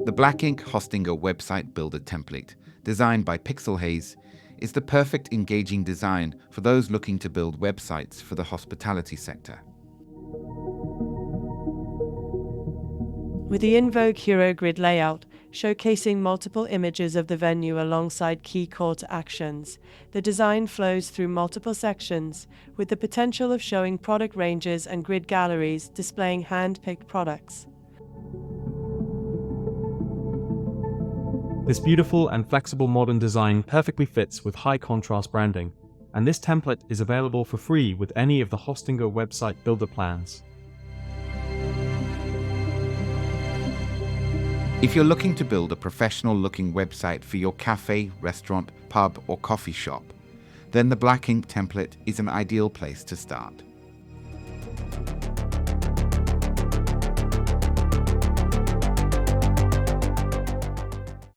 The Black Ink Hostinger website builder template, designed by Pixel Haze, is the perfect engaging design for those looking to build websites for the hospitality sector. With the in-vogue Hero Grid layout, showcasing multiple images of the venue alongside key call to actions, the design flows through multiple sections, with the potential of showing product ranges and grid galleries displaying hand-picked products. This beautiful and flexible modern design perfectly fits with high-contrast branding, and this template is available for free with any of the Hostinger website builder plans. If you're looking to build a professional-looking website for your cafe, restaurant, pub, or coffee shop, then the Black Ink template is an ideal place to start.